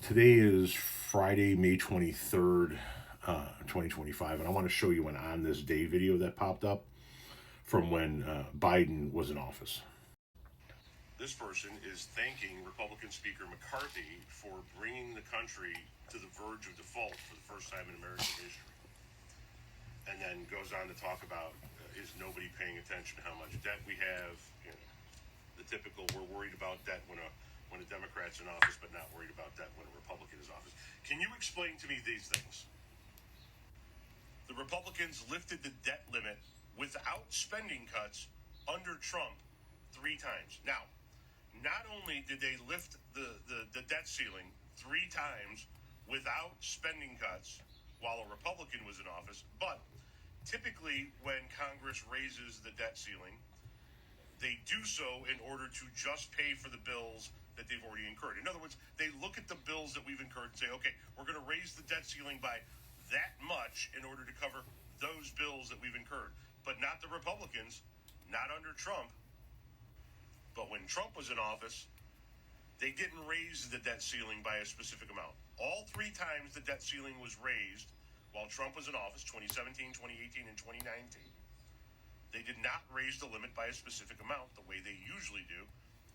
Today is Friday, May 23rd, 2025, and I want to show you an On This Day video that popped up from when Biden was in office. This person is thanking Republican Speaker McCarthy for bringing the country to the verge of default for the first time in American history. And then goes on to talk about, is nobody paying attention to how much debt we have? You know, the typical, we're worried about debt when a Democrat's in office, but not worried about debt when a Republican is in office. Can you explain to me these things? The Republicans lifted the debt limit without spending cuts under Trump 3 times. Now, not only did they lift the debt ceiling 3 times without spending cuts while a Republican was in office, but typically when Congress raises the debt ceiling, they do so in order to just pay for the bills that they've already incurred. In other words, they look at the bills that we've incurred and say, okay, we're going to raise the debt ceiling by that much in order to cover those bills that we've incurred. But not the Republicans, not under Trump. But when Trump was in office, they didn't raise the debt ceiling by a specific amount. All 3 times the debt ceiling was raised while Trump was in office, 2017, 2018, and 2019. They did not raise the limit by a specific amount the way they usually do,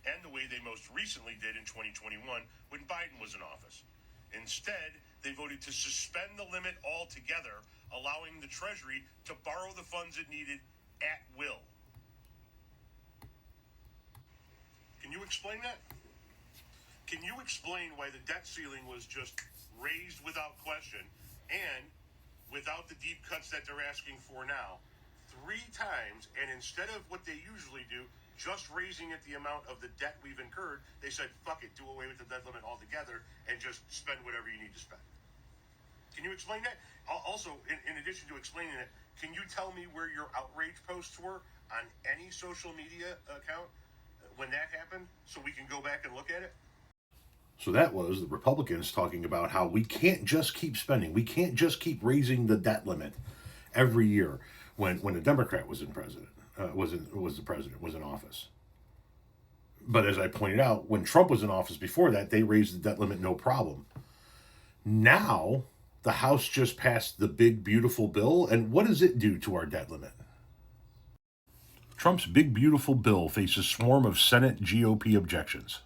and the way they most recently did in 2021 when Biden was in office. Instead, they voted to suspend the limit altogether, allowing the Treasury to borrow the funds it needed at will. Can you explain that? Can you explain why the debt ceiling was just raised without question and without the deep cuts that they're asking for now 3 times, and instead of what they usually do, just raising it the amount of the debt we've incurred, they said, fuck it, do away with the debt limit altogether and just spend whatever you need to spend. Can you explain that? Also, in addition to explaining it, can you tell me where your outrage posts were on any social media account when that happened so we can go back and look at it? So that was the Republicans talking about how we can't just keep spending. We can't just keep raising the debt limit every year when a Democrat was in office. But as I pointed out, when Trump was in office before that, they raised the debt limit no problem. Now, the House just passed the big, beautiful bill, and what does it do to our debt limit? Trump's big, beautiful bill faces swarm of Senate GOP objections.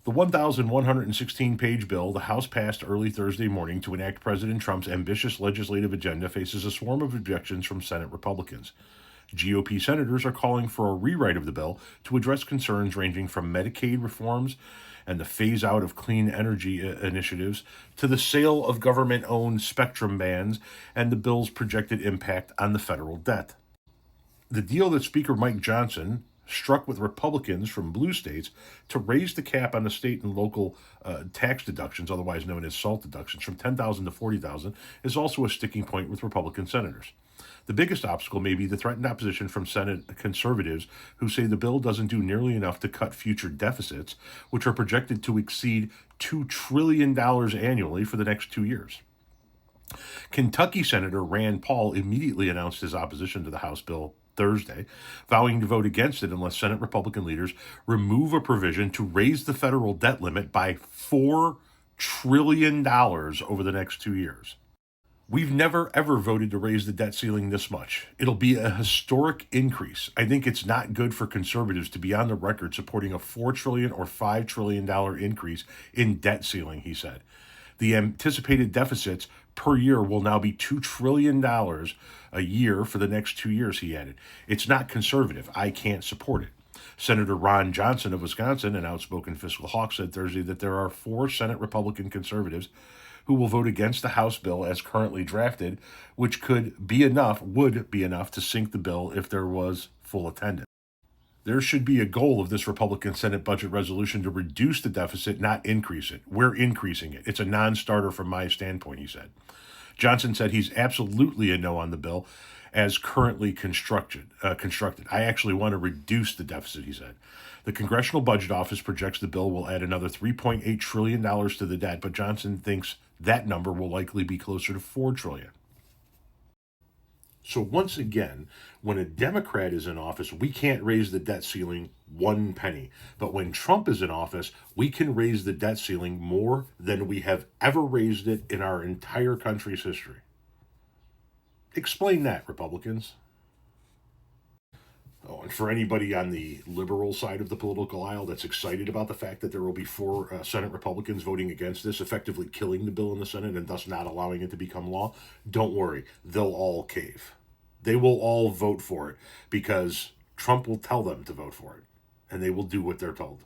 The 1,116-page bill the House passed early Thursday morning to enact President Trump's ambitious legislative agenda faces a swarm of objections from Senate Republicans. GOP senators are calling for a rewrite of the bill to address concerns ranging from Medicaid reforms and the phase-out of clean energy initiatives to the sale of government-owned spectrum bands and the bill's projected impact on the federal debt. The deal that Speaker Mike Johnson struck with Republicans from blue states to raise the cap on the state and local tax deductions, otherwise known as SALT deductions, from $10,000 to $40,000 is also a sticking point with Republican senators. The biggest obstacle may be the threatened opposition from Senate conservatives who say the bill doesn't do nearly enough to cut future deficits, which are projected to exceed $2 trillion annually for the next 2 years. Kentucky Senator Rand Paul immediately announced his opposition to the House bill Thursday, vowing to vote against it unless Senate Republican leaders remove a provision to raise the federal debt limit by $4 trillion over the next 2 years. We've never, ever voted to raise the debt ceiling this much. It'll be a historic increase. I think it's not good for conservatives to be on the record supporting a $4 trillion or $5 trillion increase in debt ceiling, he said. The anticipated deficits per year will now be $2 trillion a year for the next 2 years, he added. It's not conservative. I can't support it. Senator Ron Johnson of Wisconsin, an outspoken fiscal hawk, said Thursday that there are 4 Senate Republican conservatives who will vote against the House bill as currently drafted, which would be enough to sink the bill if there was full attendance. There should be a goal of this Republican Senate budget resolution to reduce the deficit, not increase it. We're increasing it. It's a non-starter from my standpoint, he said. Johnson said he's absolutely a no on the bill as currently constructed. I actually want to reduce the deficit, he said. The Congressional Budget Office projects the bill will add another $3.8 trillion to the debt, but Johnson thinks that number will likely be closer to $4 trillion. So once again, when a Democrat is in office, we can't raise the debt ceiling one penny. But when Trump is in office, we can raise the debt ceiling more than we have ever raised it in our entire country's history. Explain that, Republicans. Oh, and for anybody on the liberal side of the political aisle that's excited about the fact that there will be 4 Senate Republicans voting against this, effectively killing the bill in the Senate and thus not allowing it to become law, don't worry. They'll all cave. They will all vote for it because Trump will tell them to vote for it, and they will do what they're told.